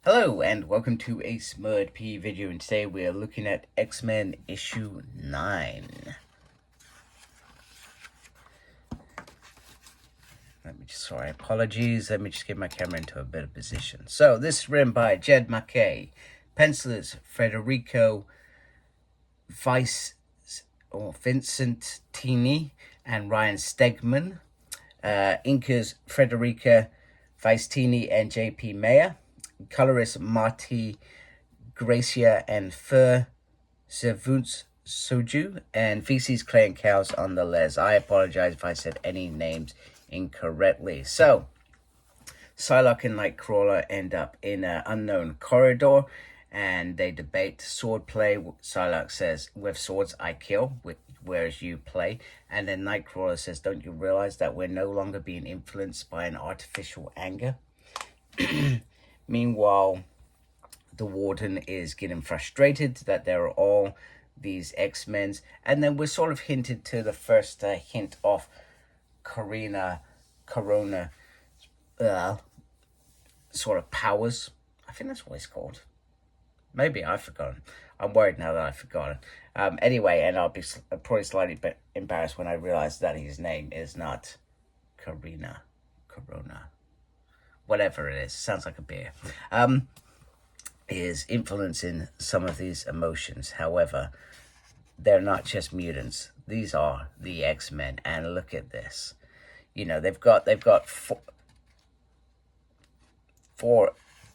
Hello and welcome to a Smurd P video, and today we are looking at X-Men issue 9. Apologies, let me just get my camera into a better position. So this is written by Jed MacKay, pencilers Federico Vincent Tini and Ryan Stegman, inkers Federica Vicentini and JP Mayer, colorist Marty Gracia and Fur Servuns Soju, and VC's Clay and Cows on the les. I apologize if I said any names incorrectly. So, Psylocke and Nightcrawler end up in an unknown corridor, and they debate swordplay. Psylocke says, "With swords I kill, whereas you play." And then Nightcrawler says, "Don't you realize that we're no longer being influenced by an artificial anger?" Meanwhile, the Warden is getting frustrated that there are all these X-Men, and then we're sort of hinted to the first hint of Corona sort of powers. I think that's what it's called. Maybe I've forgotten. I'm worried now that I've forgotten. Anyway, and I'll be probably slightly embarrassed when I realize that his name is not Corona. Whatever it is, sounds like a beer. Is influencing some of these emotions. However, they're not just mutants. These are the X-Men, and look at this. You know, they've got four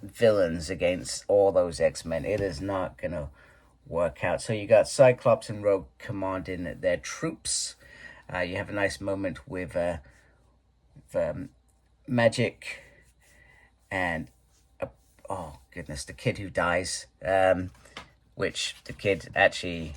villains against all those X-Men. It is not gonna work out. So you got Cyclops and Rogue commanding their troops. You have a nice moment with Magic and oh goodness, the kid who dies, which the kid actually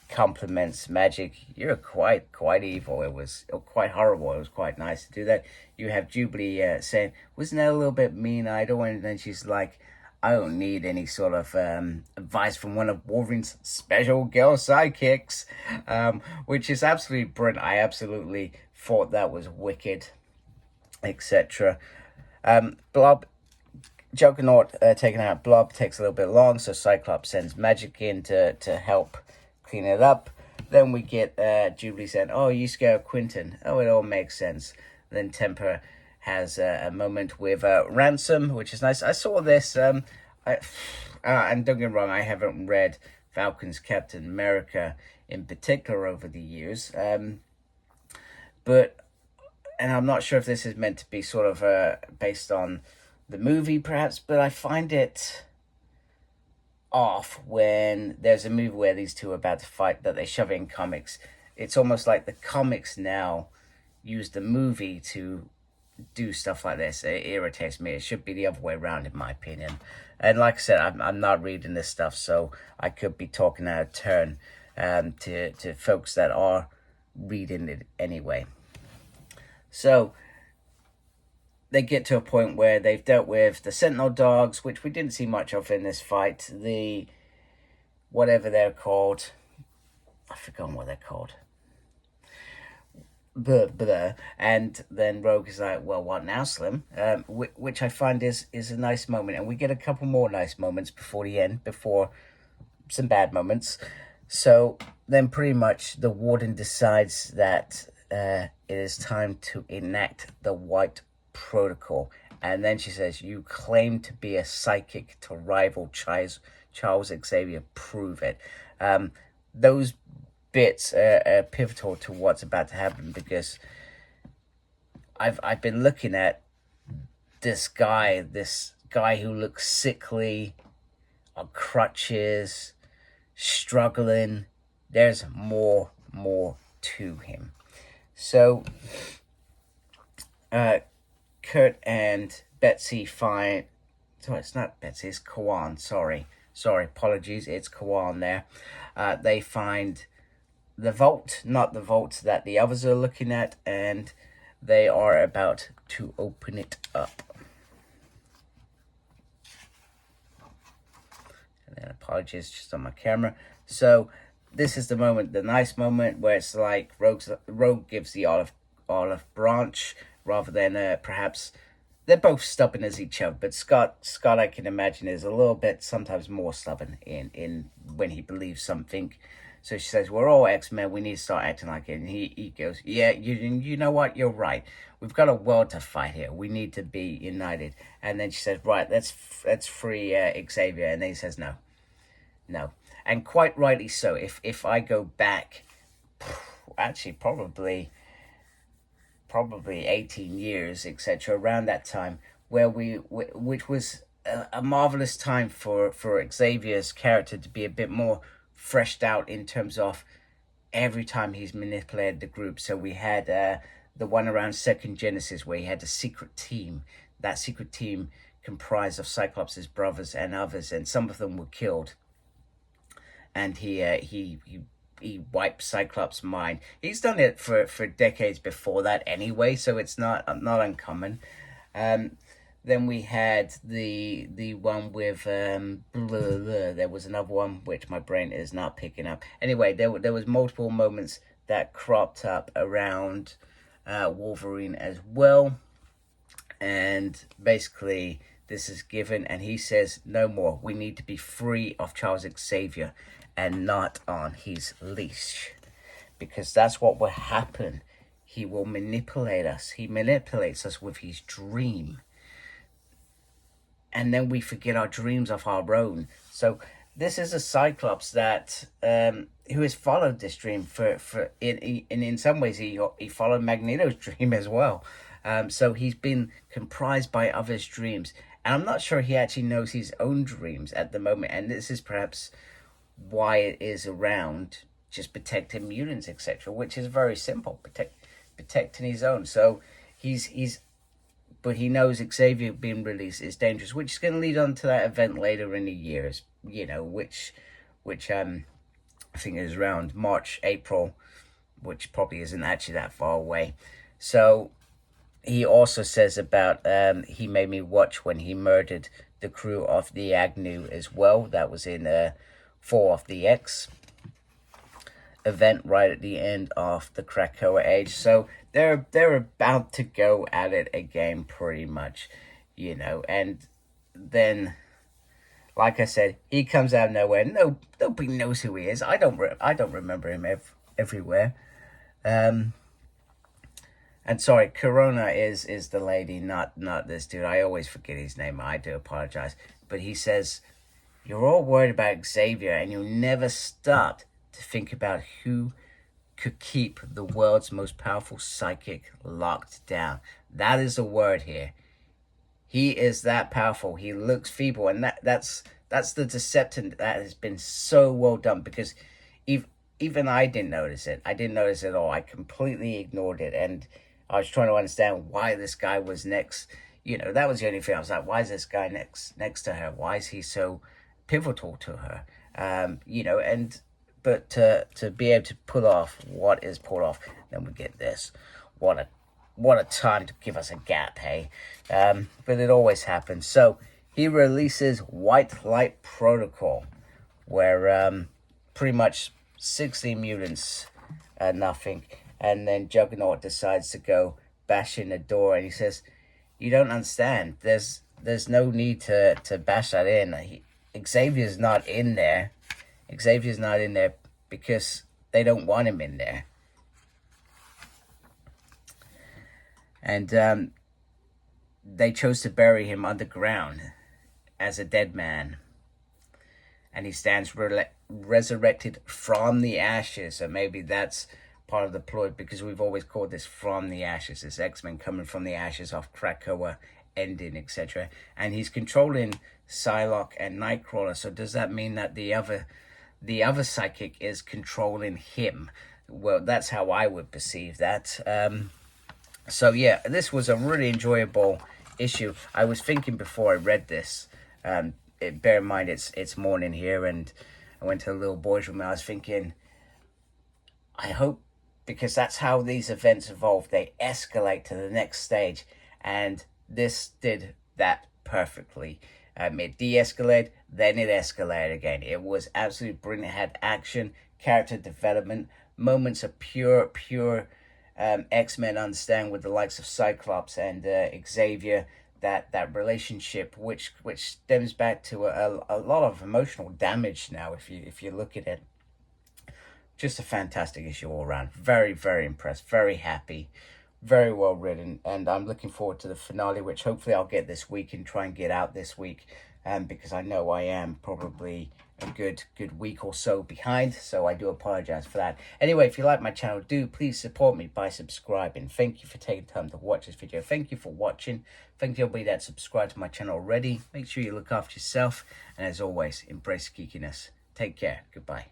compliments Magic. "You're quite evil." It was quite horrible. It was quite nice to do that. You have Jubilee saying, "Wasn't that a little bit mean? I don't want," and then she's like, "I don't need any sort of advice from one of Wolverine's special girl sidekicks," which is absolutely brilliant. I absolutely thought that was wicked, etc. Blob, Juggernaut taking out Blob takes a little bit long, so Cyclops sends Magic in to help clean it up. Then we get Jubilee saying, "Oh, you scared Quentin." Oh, it all makes sense. Then Temper has a moment with Ransom, which is nice. I saw this, and don't get me wrong, I haven't read Falcon's Captain America in particular over the years, but I'm not sure if this is meant to be sort of based on the movie, perhaps, but I find it off when there's a movie where these two are about to fight that they shove in comics. It's almost like the comics now use the movie to do stuff like this. It irritates me. It should be the other way around, in my opinion. And like I said, I'm not reading this stuff, so I could be talking out of turn to folks that are reading it anyway. So they get to a point where they've dealt with the Sentinel dogs, which we didn't see much of in this fight. The whatever they're called, I've forgotten what they're called. And then Rogue is like, "Well, what now, Slim?" Which I find is a nice moment, and we get a couple more nice moments before the end, before some bad moments. So then pretty much the Warden decides that it is time to enact the White Protocol, and then she says, "You claim to be a psychic to rival Charles Xavier. Prove it." Those bits are pivotal to what's about to happen, because I've been looking at this guy who looks sickly, on crutches, struggling. There's more to him. So Kurt and Betsy find... Sorry, it's not Betsy, it's Kawan. Sorry, apologies, it's Kawan there. They find the vault, not the vault that the others are looking at, and they are about to open it up. And then apologies, just on my camera. So this is the moment, the nice moment, where it's like Rogue gives the olive branch rather than perhaps they're both stubborn as each other, but Scott I can imagine is a little bit sometimes more stubborn in when he believes something. So she says, "We're all X-Men. We need to start acting like it." And he goes, "Yeah, you know what? You're right. We've got a world to fight here. We need to be united." And then she says, "Right, let's free Xavier." And then he says, "No, no," and quite rightly so. If I go back, actually probably 18 years, etc., around that time, where which was a marvelous time for Xavier's character to be a bit more freshed out in terms of every time he's manipulated the group. So we had the one around Second Genesis where he had a secret team. That secret team comprised of Cyclops' brothers and others, and some of them were killed. And he wiped Cyclops' mind. He's done it for decades before that anyway, so it's not uncommon. Then we had the one with there was another one which my brain is not picking up. Anyway, there was multiple moments that cropped up around Wolverine as well, and basically this is given, and he says no more. We need to be free of Charles Xavier and not on his leash, because that's what will happen. He will manipulate us. He manipulates us with his dream, and then we forget our dreams of our own. So this is a Cyclops that who has followed this dream for in some ways he followed Magneto's dream as well. So he's been comprised by others' dreams, and I'm not sure he actually knows his own dreams at the moment. And this is perhaps why it is around just protecting mutants, etc., which is very simple, protecting his own. So but he knows Xavier being released is dangerous, which is going to lead on to that event later in the years, which I think is around March, April, which probably isn't actually that far away. So he also says about he made me watch when he murdered the crew of the Agnew as well. That was in 4 of the X event right at the end of the Krakoa age. So they're about to go at it again, pretty much, and then, like I said, he comes out of nowhere. Nobody knows who he is. I don't remember him everywhere. And sorry, Corona is the lady, not this dude. I always forget his name. I do apologize. But he says, "You're all worried about Xavier, and you never stopped to think about who could keep the world's most powerful psychic locked down." That is the word here. He is that powerful. He looks feeble, and that's the deception that has been so well done, because even I didn't notice it. I didn't notice it at all. I completely ignored it, and I was trying to understand why this guy was next. That was the only thing. I was like, why is this guy next to her? Why is he so pivotal to her? But to be able to pull off what is pulled off, then we get this. What a time to give us a gap, hey? But it always happens. So he releases White Light Protocol, where pretty much 16 mutants, nothing. And then Juggernaut decides to go bash in the door, and he says, "You don't understand. There's no need to bash that in. Xavier's not in there. Xavier's not in there because they don't want him in there." And they chose to bury him underground as a dead man. And he stands resurrected from the ashes. So maybe that's part of the ploy, because we've always called this From the Ashes. This X-Men coming from the ashes of Krakoa ending, etc. And he's controlling Psylocke and Nightcrawler. So does that mean that the other psychic is controlling him? Well, that's how I would perceive that. So yeah, this was a really enjoyable issue. I was thinking before I read this, bear in mind it's morning here, and I went to the little boys' room, and I was thinking, I hope, because that's how these events evolve, they escalate to the next stage, and this did that perfectly. It de-escalated, then it escalated again. It was absolutely brilliant. It had action, character development, moments of pure X-Men understand with the likes of Cyclops and Xavier, that relationship, which stems back to a lot of emotional damage now, if you look at it. Just a fantastic issue all around. Very, very impressed, very happy, very well written, and I'm looking forward to the finale, which hopefully I'll get this week and try and get out this week, because I know I am probably a good week or so behind, so I do apologize for that. Anyway, if you like my channel, do please support me by subscribing. Thank you for taking time to watch this video. Thank you for watching. Thank you everybody that subscribed to my channel already. Make sure you look after yourself, and as always, embrace geekiness. Take care. Goodbye.